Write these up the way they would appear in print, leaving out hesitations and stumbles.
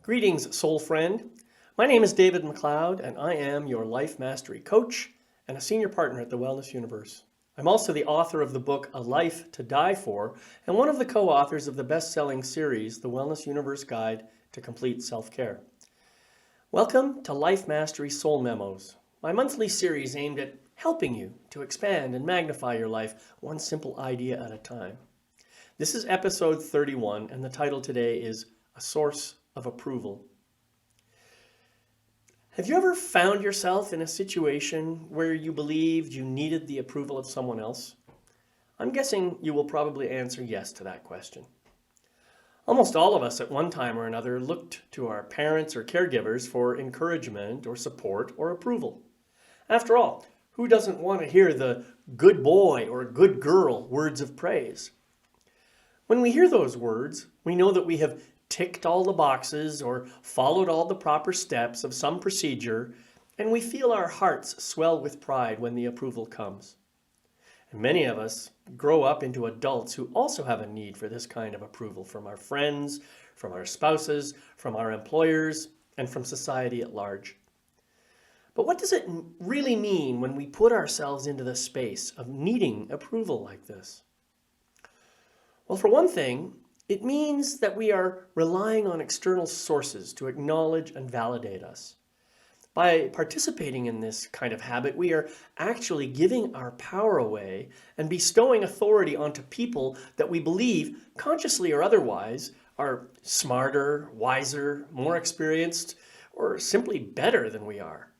Greetings, soul friend. My name is David McLeod, and I am your life mastery coach and a senior partner at the Wellness Universe. I'm also the author of the book A Life to Die For, and one of the co-authors of the best-selling series, The Wellness Universe Guide to Complete Self-Care. Welcome to Life Mastery Soul Memos, my monthly series aimed at helping you to expand and magnify your life one simple idea at a time. This is episode 31, and the title today is A Source of Approval. Have you ever found yourself in a situation where you believed you needed the approval of someone else? I'm guessing you will probably answer yes to that question. Almost all of us at one time or another looked to our parents or caregivers for encouragement or support or approval. After all, who doesn't want to hear the good boy or good girl words of praise? When we hear those words, we know that we have ticked all the boxes or followed all the proper steps of some procedure, and we feel our hearts swell with pride when the approval comes. And many of us grow up into adults who also have a need for this kind of approval from our friends, from our spouses, from our employers, and from society at large. But what does it really mean when we put ourselves into the space of needing approval like this? Well, for one thing, it means that we are relying on external sources to acknowledge and validate us. By participating in this kind of habit, we are actually giving our power away and bestowing authority onto people that we believe, consciously or otherwise, are smarter, wiser, more experienced, or simply better than we are.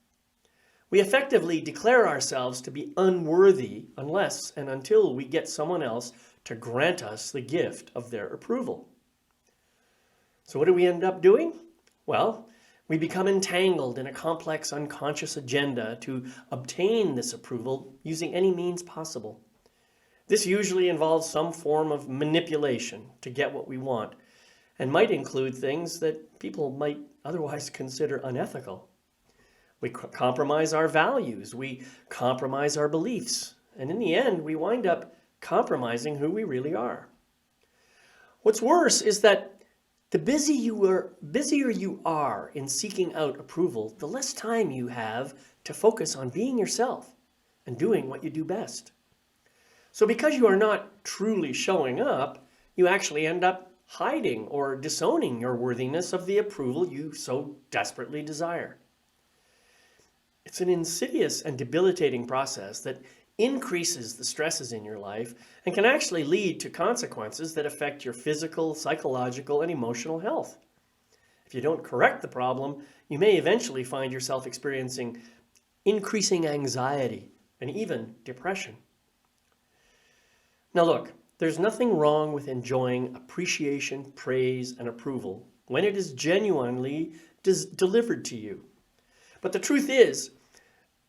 We effectively declare ourselves to be unworthy unless and until we get someone else to grant us the gift of their approval. So what do we end up doing? Well, we become entangled in a complex unconscious agenda to obtain this approval using any means possible. This usually involves some form of manipulation to get what we want, and might include things that people might otherwise consider unethical. We compromise our values, we compromise our beliefs, and in the end, we wind up compromising who we really are. What's worse is that the busier you are in seeking out approval, the less time you have to focus on being yourself and doing what you do best. So because you are not truly showing up, you actually end up hiding or disowning your worthiness of the approval you so desperately desire. It's an insidious and debilitating process that increases the stresses in your life and can actually lead to consequences that affect your physical, psychological, and emotional health. If you don't correct the problem, you may eventually find yourself experiencing increasing anxiety and even depression. Now look, there's nothing wrong with enjoying appreciation, praise, and approval when it is genuinely delivered to you. But the truth is,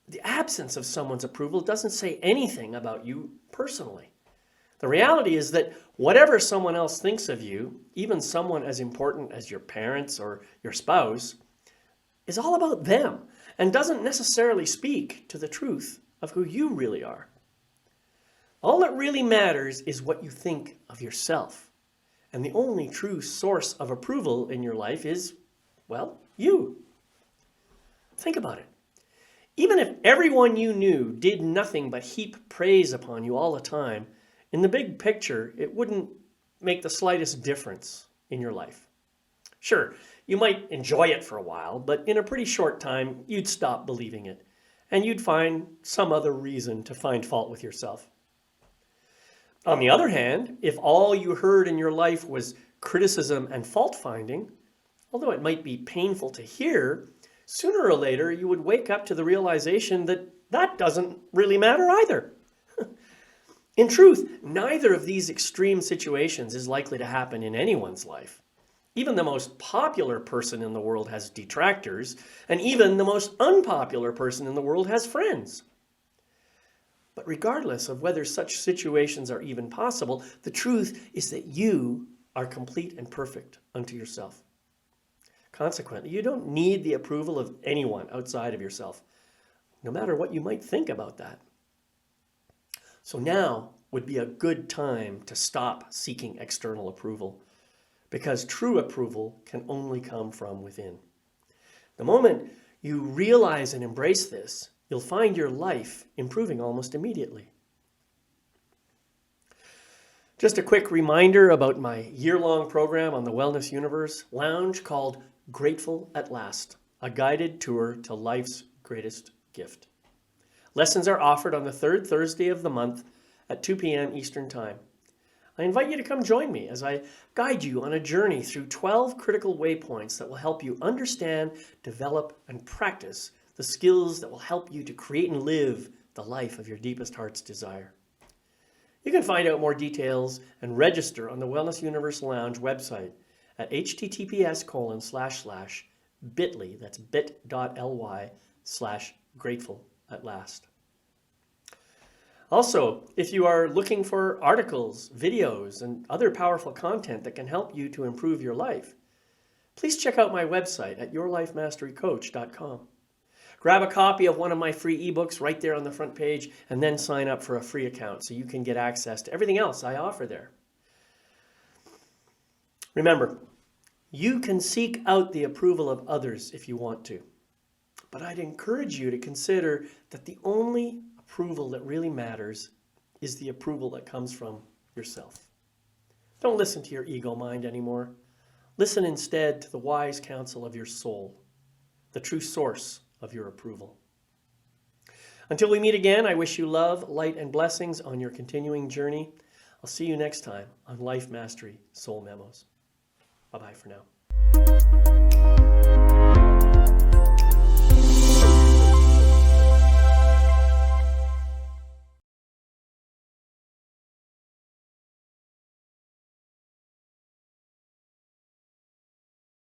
the absence of someone's approval doesn't say anything about you personally. The reality is that whatever someone else thinks of you, even someone as important as your parents or your spouse, is all about them and doesn't necessarily speak to the truth of who you really are. All that really matters is what you think of yourself. And the only true source of approval in your life is, well, you. Think about it. Even if everyone you knew did nothing but heap praise upon you all the time, in the big picture, it wouldn't make the slightest difference in your life. Sure, you might enjoy it for a while, but in a pretty short time, you'd stop believing it, and you'd find some other reason to find fault with yourself. On the other hand, if all you heard in your life was criticism and fault-finding, although it might be painful to hear, sooner or later, you would wake up to the realization that that doesn't really matter either. In truth, neither of these extreme situations is likely to happen in anyone's life. Even the most popular person in the world has detractors, and even the most unpopular person in the world has friends. But regardless of whether such situations are even possible, the truth is that you are complete and perfect unto yourself. Consequently, you don't need the approval of anyone outside of yourself, no matter what you might think about that. So now would be a good time to stop seeking external approval. because true approval can only come from within. The moment you realize and embrace this, you'll find your life improving almost immediately. Just a quick reminder about my year-long program on the Wellness Universe Lounge called Grateful at Last, a guided tour to life's greatest gift. Lessons are offered on the third Thursday of the month at 2 p.m. Eastern Time. I invite you to come join me as I guide you on a journey through 12 critical waypoints that will help you understand, develop, and practice the skills that will help you to create and live the life of your deepest heart's desire. You can find out more details and register on the Wellness Universe Lounge website at https://bit.ly, that's bit.ly/grateful@last. Also, if you are looking for articles, videos, and other powerful content that can help you to improve your life, please check out my website at yourlifemasterycoach.com. Grab a copy of one of my free ebooks right there on the front page and then sign up for a free account so you can get access to everything else I offer there. Remember, you can seek out the approval of others if you want to, but I'd encourage you to consider that the only approval that really matters is the approval that comes from yourself. Don't listen to your ego mind anymore. Listen instead to the wise counsel of your soul, the true source of your approval. Until we meet again, I wish you love, light, and blessings on your continuing journey. I'll see you next time on Life Mastery Soul Memos. Bye-bye for now.